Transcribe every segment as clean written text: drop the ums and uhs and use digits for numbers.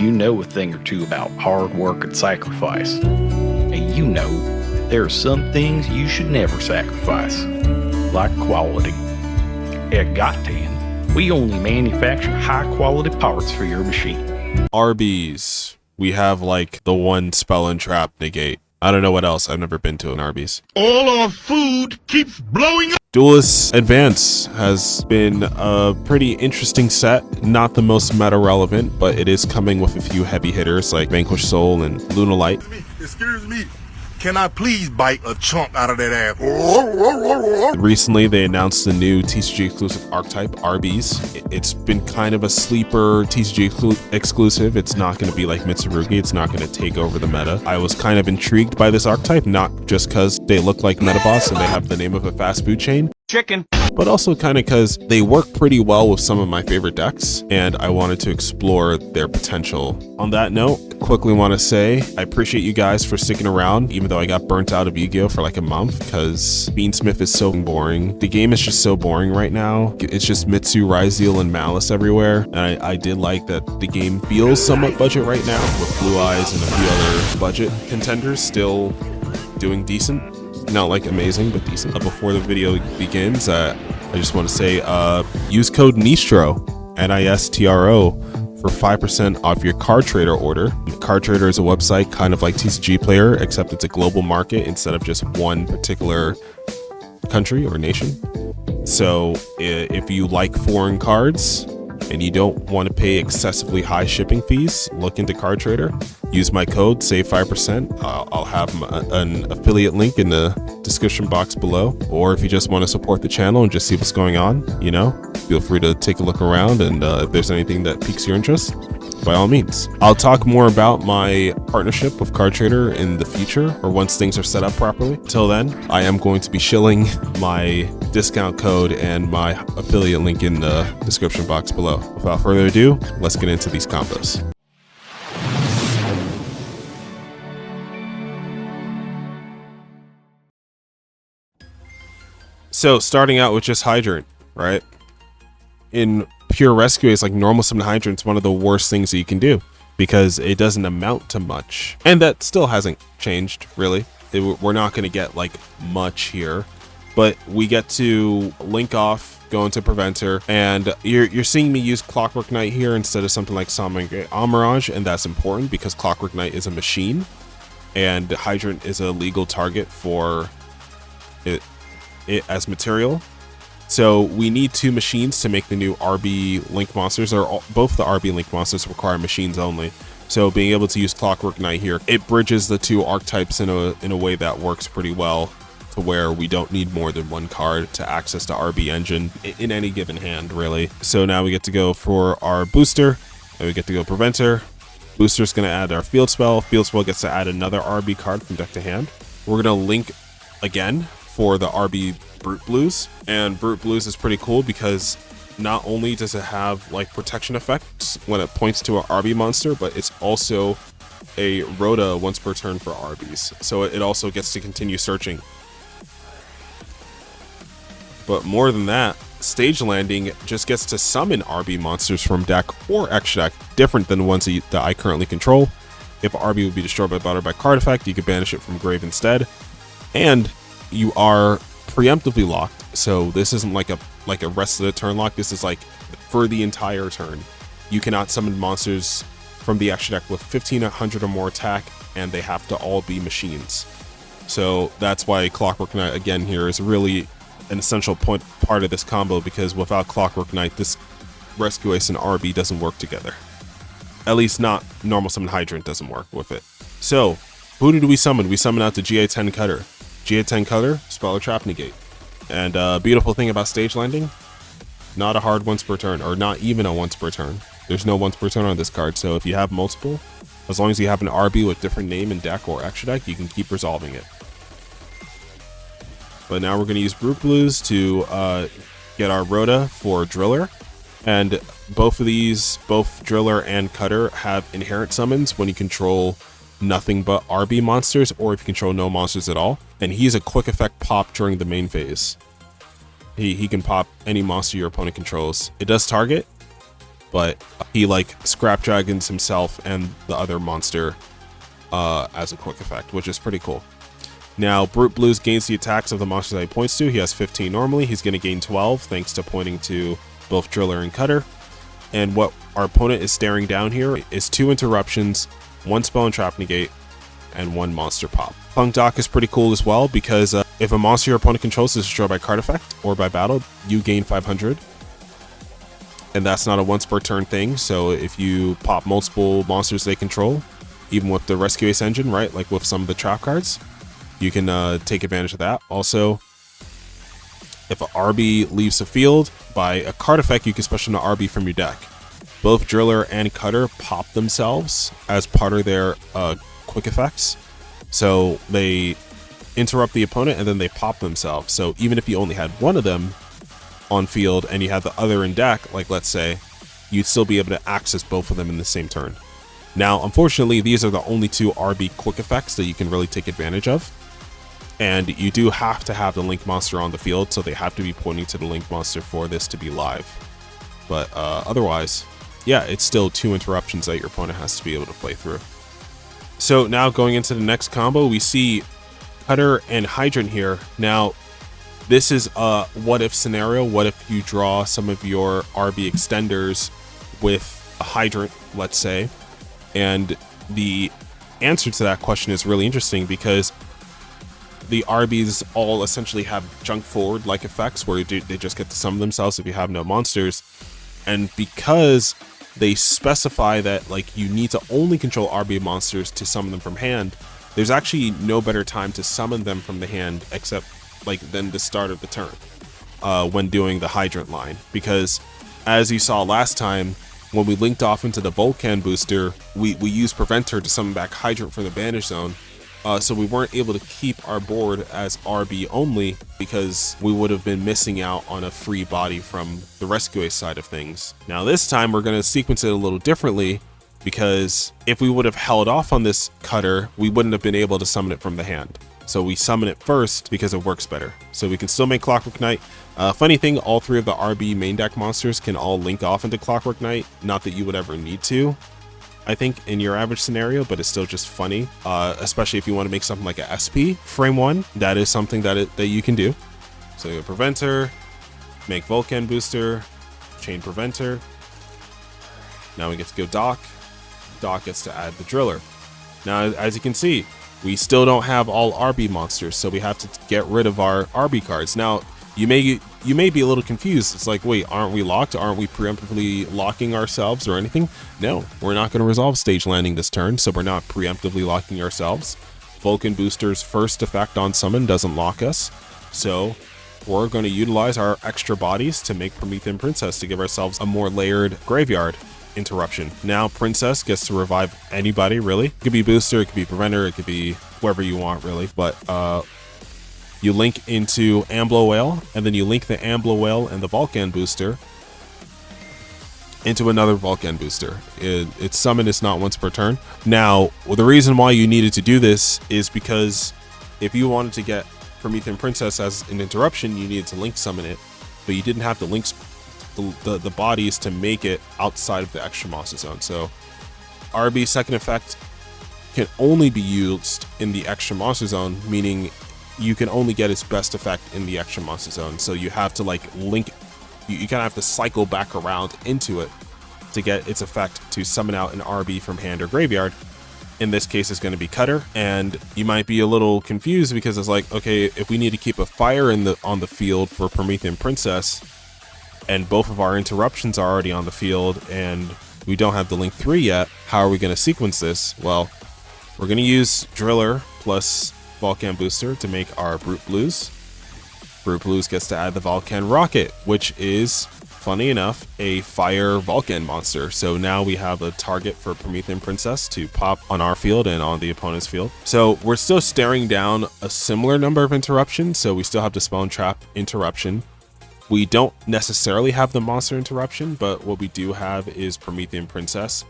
you know a thing or two about hard work and sacrifice. And you know there are some things you should never sacrifice, like quality. At Got10, we only manufacture high-quality parts for your machine. Arby's. We have like the one spell and trap negate. I don't know what else. I've never been to an Arby's. All our food keeps blowing up. Duelist Advance has been a pretty interesting set. Not the most meta relevant, but it is coming with a few heavy hitters like Vanquish Soul and Luna Light. Excuse me. Can I please bite a chunk out of that ass? Recently, they announced the new TCG exclusive archetype, RBs. It's been kind of a sleeper TCG exclusive. It's not going to be like Mitsurugi. It's not going to take over the meta. I was kind of intrigued by this archetype, not just because they look like Metaboss and they have the name of a fast food chain. Chicken. But also kind of because they work pretty well with some of my favorite decks, and I wanted to explore their potential. On that note, quickly want to say I appreciate you guys for sticking around, even though I got burnt out of Yu-Gi-Oh for like a month, because Beansmith is so boring. The game is just so boring right now. It's just Mitsu, Ryzeal, and Malice everywhere, and I did like that the game feels somewhat budget right now, with Blue Eyes and a few other budget contenders still doing decent. Not like amazing, but decent. Before the video begins, I just want to say use code Nistro, Nistro, for 5% off your Card Trader order. Card Trader is a website kind of like TCG Player, except it's a global market instead of just one particular country or nation. So if you like foreign cards and you don't want to pay excessively high shipping fees, look into Card Trader. Use my code, save 5%. I'll have an affiliate link in the description box below. Or if you just want to support the channel and just see what's going on, you know, feel free to take a look around, and if there's anything that piques your interest, by all means. I'll talk more about my partnership with Card Trader in the future, or once things are set up properly. Till then, I am going to be shilling my discount code and my affiliate link in the description box below. Without further ado, let's get into these combos. So starting out with just Hydrant, right? In pure rescue, it's like normal summon Hydrant's one of the worst things that you can do because it doesn't amount to much. And that still hasn't changed, really. We're not going to get like much here, but we get to link off, go into Preventer, and you're seeing me use Clockwork Knight here instead of something like Summoning Amirage, and that's important because Clockwork Knight is a machine and Hydrant is a legal target for it as material. So we need two machines to make the new RB Link monsters, or both the RB Link monsters require machines only. So being able to use Clockwork Knight here, it bridges the two archetypes in a way that works pretty well, to where we don't need more than one card to access the RB engine in any given hand, really. So now we get to go for our booster, and we get to go Preventer. Booster's going to add our field spell. Field spell gets to add another RB card from deck to hand. We're going to link again for the RB Brute Blues, and Brute Blues is pretty cool because not only does it have like protection effects when it points to an RB monster, but it's also a Rhoda once per turn for RBs, so it also gets to continue searching. But more than that, Stage Landing just gets to summon RB monsters from deck or extra deck, different than the ones that I currently control. If RB would be destroyed by battle by card effect, you could banish it from grave instead, and you are preemptively locked. So this isn't like a rest of the turn lock. This is like for the entire turn. You cannot summon monsters from the extra deck with 1500 or more attack, and they have to all be machines. So that's why Clockwork Knight again here is really an essential part of this combo, because without Clockwork Knight, this Rescue Ace and RB doesn't work together. At least not normal summon Hydrant doesn't work with it. So who do we summon? We summon out the GA10 Cutter. GA10 Cutter, Spell or Trap Negate. And beautiful thing about Stage Landing, not a hard once per turn, or not even a once per turn. There's no once per turn on this card, so if you have multiple, as long as you have an RB with different name in deck or extra deck, you can keep resolving it. But now we're going to use Brute Blues to get our Rhoda for Driller. And both of these, both Driller and Cutter, have inherent summons when you control nothing but RB monsters, or if you control no monsters at all. And he's a quick effect pop during the main phase. He can pop any monster your opponent controls. It does target, but he like scrap dragons himself and the other monster as a quick effect, which is pretty cool. Now, Brute Blues gains the attacks of the monsters that he points to. He has 15 normally. He's going to gain 12 thanks to pointing to both Driller and Cutter. And what our opponent is staring down here is 2 interruptions, 1 spell and trap negate, and 1 monster pop. Funk Dock is pretty cool as well because if a monster your opponent controls is destroyed by card effect or by battle, you gain 500. And that's not a once per turn thing. So if you pop multiple monsters they control, even with the Rescue Ace engine, right, like with some of the trap cards, you can take advantage of that. Also, if an RB leaves the field by a card effect, you can special an RB from your deck. Both Driller and Cutter pop themselves as part of their quick effects. So they interrupt the opponent and then they pop themselves. So even if you only had one of them on field and you had the other in deck, like let's say, you'd still be able to access both of them in the same turn. Now, unfortunately, these are the only 2 RB quick effects that you can really take advantage of. And you do have to have the Link monster on the field, so they have to be pointing to the Link monster for this to be live. But otherwise, yeah, it's still 2 interruptions that your opponent has to be able to play through. So now going into the next combo, we see Cutter and Hydrant here. Now, this is a what-if scenario. What if you draw some of your RB extenders with a Hydrant, let's say? And the answer to that question is really interesting because the RBs all essentially have junk forward like effects where they just get to summon themselves if you have no monsters. And because they specify that like you need to only control RB monsters to summon them from hand, there's actually no better time to summon them from the hand except like than the start of the turn when doing the Hydrant line. Because as you saw last time, when we linked off into the Volcan booster, we used Preventer to summon back Hydrant from the Banish Zone. So we weren't able to keep our board as RB only because we would have been missing out on a free body from the Rescue Ace side of things. Now this time we're going to sequence it a little differently because if we would have held off on this Cutter, we wouldn't have been able to summon it from the hand. So we summon it first because it works better. So we can still make Clockwork Knight. Funny thing, all 3 of the RB main deck monsters can all link off into Clockwork Knight. Not that you would ever need to, I think, in your average scenario, but it's still just funny, especially if you want to make something like a SP frame 1. That is something that you can do. So you have Preventer, make Volcan booster, chain Preventer. Now we get to go Dock. Dock gets to add the Driller. Now, as you can see, we still don't have all RB monsters, so we have to get rid of our RB cards. Now, you may be a little confused. It's like, wait, aren't we locked? Aren't we preemptively locking ourselves or anything? No, we're not going to resolve stage landing this turn, so we're not preemptively locking ourselves. Vulcan Booster's first effect on summon doesn't lock us, so we're going to utilize our extra bodies to make Promethean Princess to give ourselves a more layered graveyard interruption. Now Princess gets to revive anybody, really. It could be Booster, it could be Preventer, it could be whoever you want, really. But you link into Amblo Whale, and then you link the Amblo Whale and the Volcan Booster into another Volcan Booster. Its summon is not once per turn. Now, the reason why you needed to do this is because if you wanted to get Promethean Princess as an interruption, you needed to link summon it, but you didn't have to link the bodies to make it outside of the extra monster zone. So RB second effect can only be used in the extra monster zone, meaning you can only get its best effect in the extra monster zone. So you have to like link, you kind of have to cycle back around into it to get its effect to summon out an RB from hand or graveyard. In this case, it's going to be Cutter, and you might be a little confused because it's like, okay, if we need to keep a fire on the field for Promethean Princess, and both of our interruptions are already on the field, and we don't have the Link 3 yet, how are we going to sequence this? Well, we're going to use Driller plus Volcan Booster to make our Brute Blues. Brute Blues gets to add the Volcan Rocket, which is, funny enough, a fire Volcan monster. So now we have a target for Promethean Princess to pop on our field and on the opponent's field. So we're still staring down a similar number of interruptions, so we still have the Spell and Trap interruption. We don't necessarily have the monster interruption, but what we do have is Promethean Princess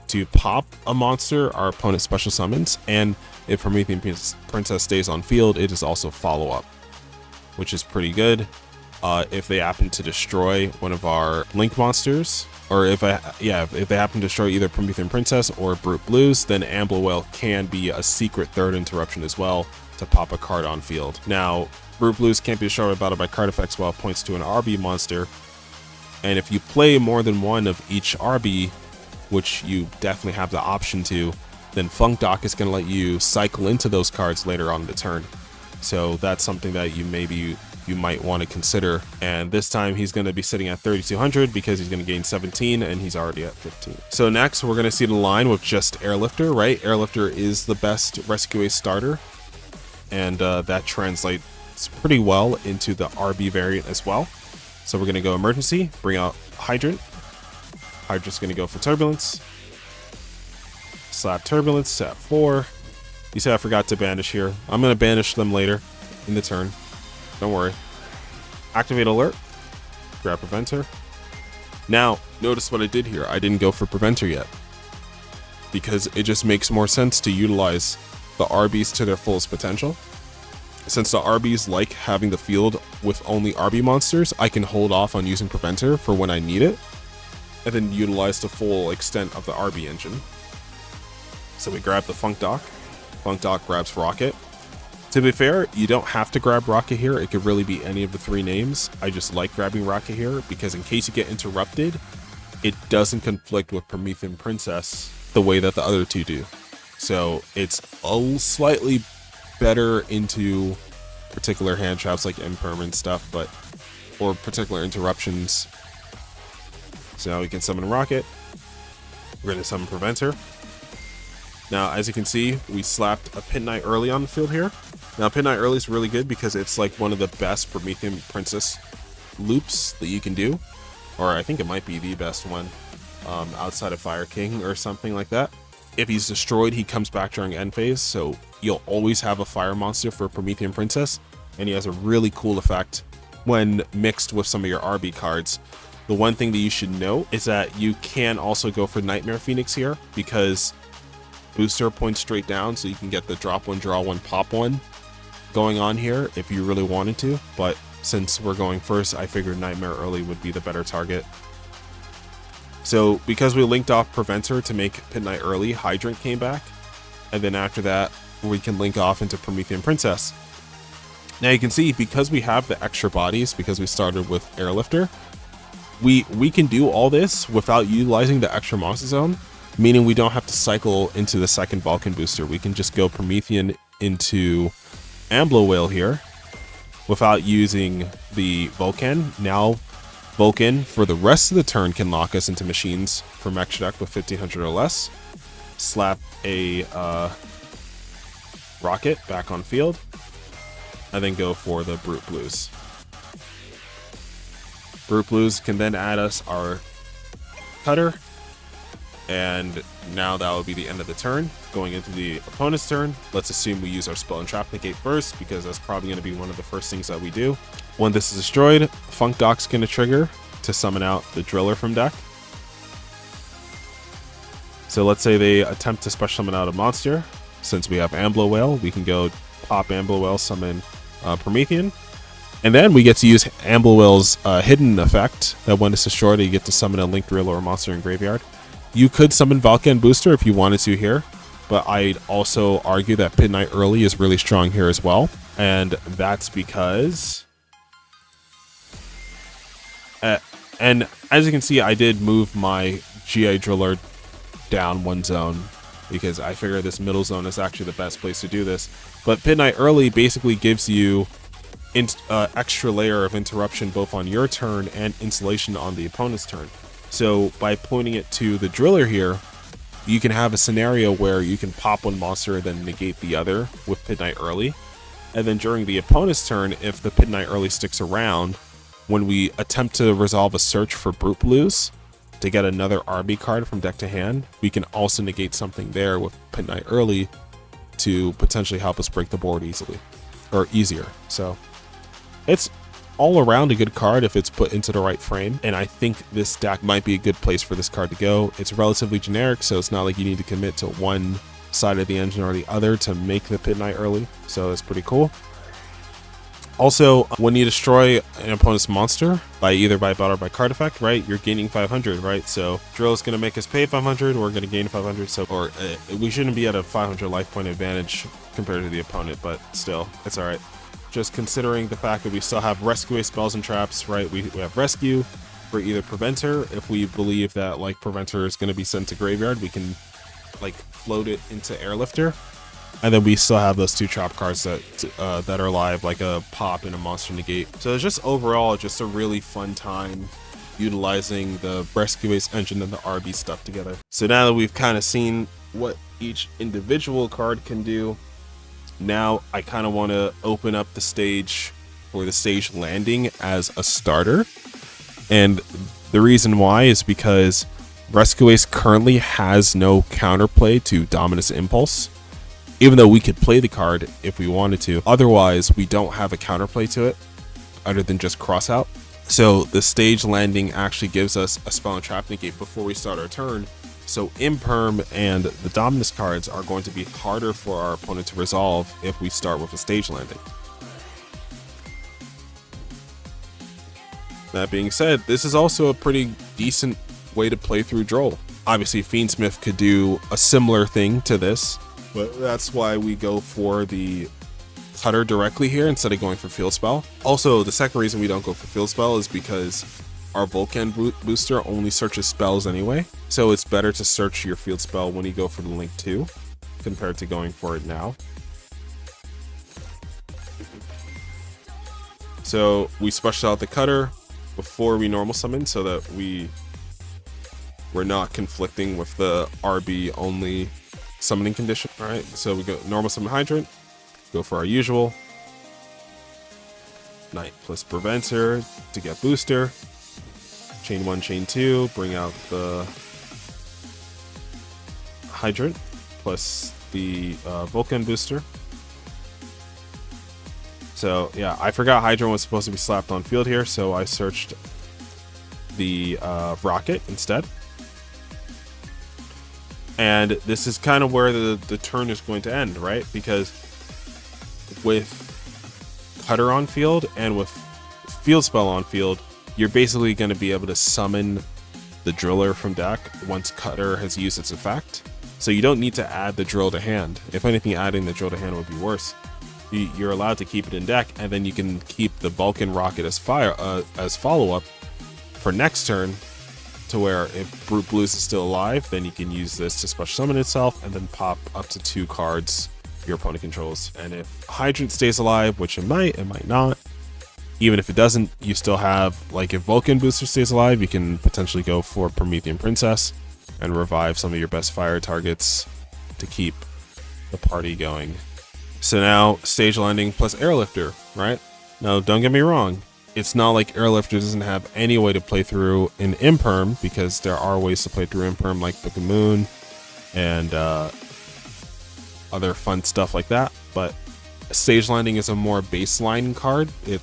to pop a monster our opponent special summons, and if Promethean Princess stays on field, it is also follow up, which is pretty good. if they happen to destroy one of our Link monsters, or if they happen to destroy either Promethean Princess or Brute Blues, then Ambler Whale can be a secret third interruption as well to pop a card on field. Now, Brute Blues can't be destroyed by card effects while it points to an RB monster, and if you play more than one of each RB, which you definitely have the option to, then Funk Dock is going to let you cycle into those cards later on in the turn. So that's something that you might want to consider. And this time he's going to be sitting at 3,200 because he's going to gain 17 and he's already at 15. So next we're going to see the line with just Airlifter, right? Airlifter is the best Rescue Ace starter, and that translates pretty well into the RB variant as well. So we're going to go Emergency, bring out Hydrant. Hydrant's going to go for Turbulence. Slap Turbulence at 4. You say I forgot to banish here. I'm going to banish them later in the turn. Don't worry. Activate Alert. Grab Preventer. Now, notice what I did here. I didn't go for Preventer yet, because it just makes more sense to utilize the RBs to their fullest potential. Since the RBs like having the field with only RB monsters, I can hold off on using Preventer for when I need it, and then utilize the full extent of the RB engine. So we grab the Funk Dock. Funk Dock grabs Rocket. To be fair, you don't have to grab Rocket here. It could really be any of the 3 names. I just like grabbing Rocket here because in case you get interrupted, it doesn't conflict with Promethean Princess the way that the other 2 do. So it's a slightly better into particular hand traps like impermanent stuff, or particular interruptions. So now we can summon Rocket. We're going to summon Preventer. Now, as you can see, we slapped a Pit Knight early on the field here. Now, Pit Knight early is really good because it's like one of the best Promethean Princess loops that you can do. Or I think it might be the best one outside of Fire King or something like that. If he's destroyed, he comes back during end phase, so you'll always have a fire monster for Promethean Princess, and he has a really cool effect when mixed with some of your RB cards. The one thing that you should know is that you can also go for Nightmare Phoenix here, because booster points straight down, so you can get the drop 1, draw 1, pop 1 going on here if you really wanted to, but since we're going first, I figured Nightmare early would be the better target. So because we linked off Preventer to make Pit Knight early, Hydrant came back, and then after that we can link off into Promethean Princess. Now you can see, because we have the extra bodies, because we started with Airlifter, we can do all this without utilizing the extra monster zone, meaning we don't have to cycle into the second Vulcan booster. We can just go Promethean into Ambler Whale here without using the Vulcan. Now Vulcan for the rest of the turn can lock us into machines from extra deck with 1500 or less. Slap a Rocket back on field, and then go for the Brute Blues. Brute Blues can then add us our Cutter, and now that will be the end of the turn. Going into the opponent's turn, let's assume we use our Spell and Trap Negate first, because that's probably going to be one of the first things that we do. When this is destroyed, Funk Dock's going to trigger to summon out the Driller from deck. So let's say they attempt to special summon out a monster. Since we have Ambler Whale, we can go pop Ambler Whale, summon Promethean. And then we get to use Ambler Whale's hidden effect, that when it's destroyed, you get to summon a Link Driller or monster in graveyard. You could summon Vulcan Booster if you wanted to here, but I'd also argue that Pit Knight early is really strong here as well. And that's because... and as you can see, I did move my GI Driller down 1 zone, because I figure this middle zone is actually the best place to do this. But Pit Knight early basically gives you extra layer of interruption both on your turn and insulation on the opponent's turn. So by pointing it to the Driller here, you can have a scenario where you can pop one monster and then negate the other with Pit Knight early. And then during the opponent's turn, if the Pit Knight early sticks around, when we attempt to resolve a search for Brute Blues to get another RB card from deck to hand, we can also negate something there with Pit Knight early to potentially help us break the board easily, or easier. So it's all around a good card if it's put into the right frame, and I think this deck might be a good place for this card to go. It's relatively generic, so it's not like you need to commit to one side of the engine or the other to make the Pit Knight early, so it's pretty cool. Also, when you destroy an opponent's monster by either by battle or by card effect, right, you're gaining 500, right? So drill is going to make us pay 500, we're going to gain 500, so we shouldn't be at a 500 life point advantage compared to the opponent, but still, it's all right. Just considering the fact that we still have rescue spells and traps, right? We have rescue for either preventer. If we believe that like preventer is going to be sent to graveyard, we can like float it into airlifter. And then we still have those 2 trap cards that are live, like a pop and a monster negate. So it's just overall just a really fun time utilizing the Rescue Ace engine and the RB stuff together. So now that we've kind of seen what each individual card can do, now I kind of want to open up the stage for the stage landing as a starter. And the reason why is because Rescue Ace currently has no counterplay to Dominus Impulse, even though we could play the card if we wanted to. Otherwise, we don't have a counterplay to it other than just cross out. So the stage landing actually gives us a spell and trap negate before we start our turn. So Imperm and the Dominus cards are going to be harder for our opponent to resolve if we start with a stage landing. That being said, this is also a pretty decent way to play through Droll. Obviously, Fiendsmith could do a similar thing to this, but that's why we go for the cutter directly here instead of going for field spell. Also, the second reason we don't go for field spell is because our Vulcan booster only searches spells anyway, so it's better to search your field spell when you go for the Link 2 compared to going for it now. So we special out the cutter before we normal summon so that we're not conflicting with the RB only summoning condition. All right, so we go normal summon Hydrant, go for our usual Knight plus Preventer to get booster, chain 1, chain 2, bring out the Hydrant plus the Vulcan booster. So yeah, I forgot Hydrant was supposed to be slapped on field here, so I searched the Rocket instead. And this is kind of where the turn is going to end, right? Because with Cutter on field and with Field Spell on field, you're basically going to be able to summon the Driller from deck once Cutter has used its effect. So you don't need to add the Drill to hand. If anything, adding the Drill to hand would be worse. You're allowed to keep it in deck, and then you can keep the Vulcan Rocket as follow-up for next turn, to where if Brute Blues is still alive, then you can use this to special summon itself and then pop up to 2 cards your opponent controls. And if Hydrant stays alive, which it might not, even if it doesn't, you still have, like, if Vulcan Booster stays alive, you can potentially go for Promethean Princess and revive some of your best fire targets to keep the party going. So now stage landing plus Airlifter, right? Now don't get me wrong, it's not like Airlifter doesn't have any way to play through an Imperm, because there are ways to play through Imperm, like Book of Moon and other fun stuff like that. But stage landing is a more baseline card. It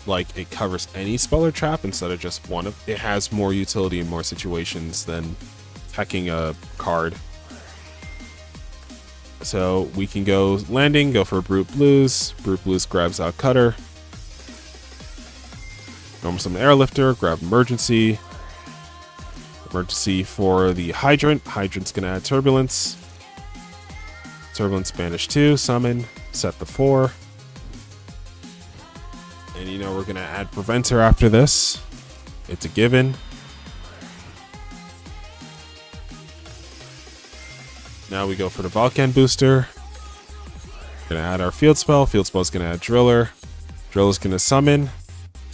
covers any spell or trap instead of just one of. It has more utility in more situations than hacking a card. So we can go landing, go for Brute Blues. Brute Blues grabs out Cutter. Normal summon Airlifter, grab Emergency. Emergency for the Hydrant. Hydrant's gonna add Turbulence. Turbulence banish 2, summon, set the 4. And you know we're gonna add Preventer after this. It's a given. Now we go for the Vulcan booster. Gonna add our field spell. Field spell is gonna add Driller. Driller's gonna summon.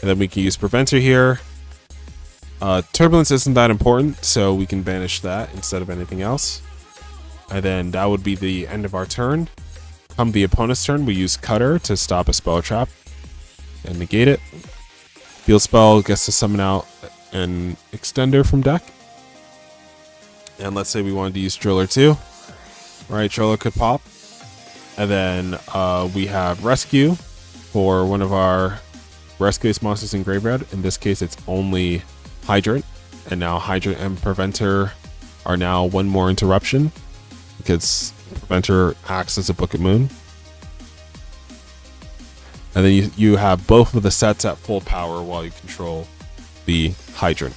And then we can use Preventer here. Turbulence isn't that important, so we can banish that instead of anything else. And then that would be the end of our turn. Come the opponent's turn, we use Cutter to stop a spell trap and negate it. Field spell gets to summon out an Extender from deck. And let's say we wanted to use Driller too. Right, Driller could pop. And then we have Rescue for one of our Rescue monsters in graveyard. In this case, it's only Hydrant. And now Hydrant and Preventer are now one more interruption, because Preventer acts as a Book of Moon. And then you have both of the sets at full power while you control the Hydrant.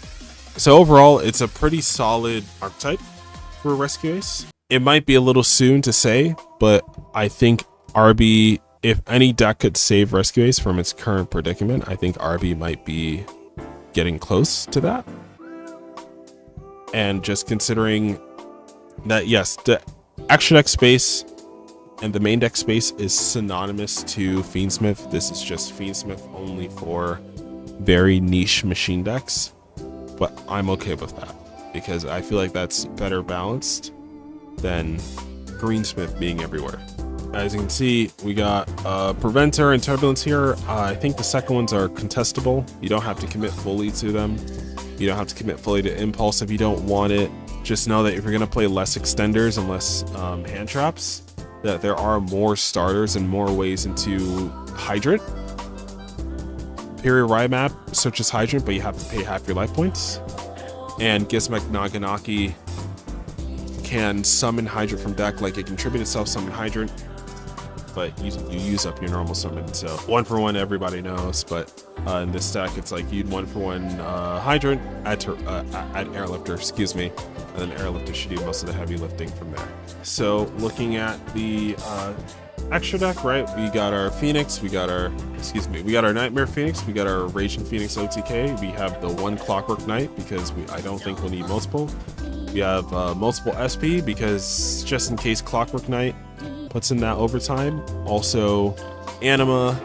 So overall, it's a pretty solid archetype for Rescue Ace. It might be a little soon to say, but I think RB, if any deck could save Rescue Ace from its current predicament, I think RB might be getting close to that. And just considering that, yes, the extra deck space and the main deck space is synonymous to Fiendsmith. This is just Fiendsmith only for very niche machine decks, but I'm okay with that because I feel like that's better balanced than Greensmith being everywhere. As you can see, we got Preventer and Turbulence here. I think the second ones are contestable. You don't have to commit fully to them. You don't have to commit fully to Impulse if you don't want it. Just know that if you're going to play less extenders and less hand traps, that there are more starters and more ways into Hydrant. Imperial Riot map searches Hydrant, but you have to pay half your life points. And Gizmek Naganaki can summon Hydrant from deck, like it can tribute itself, summon Hydrant, but you use up your normal summon. So 1-for-1 everybody knows, but in this deck it's like you'd 1-for-1 Hydrant, add Airlifter, excuse me, and then Airlifter should do most of the heavy lifting from there. So looking at the extra deck, right, we got our Phoenix, we got our Nightmare Phoenix, we got our Raging Phoenix OTK, we have the one Clockwork Knight because I don't think we'll need multiple. We have multiple SP because just in case Clockwork Knight puts in that overtime. Also Anima,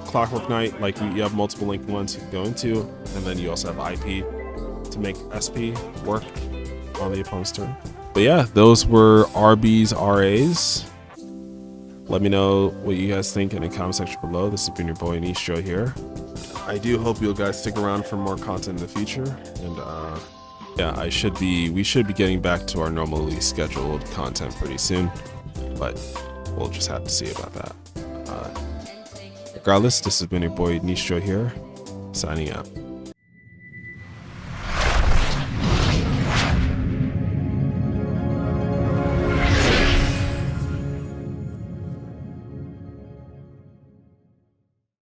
Clockwork Knight, like you have multiple linked ones you can go into, and then you also have IP to make SP work on the opponent's turn. But yeah, those were RB's RAs. Let me know what you guys think in the comment section below. This has been your boy Nistro here. I do hope you guys stick around for more content in the future, and yeah, we should be getting back to our normally scheduled content pretty soon, but we'll just have to see about that. Regardless, this has been your boy Nistro here, signing out.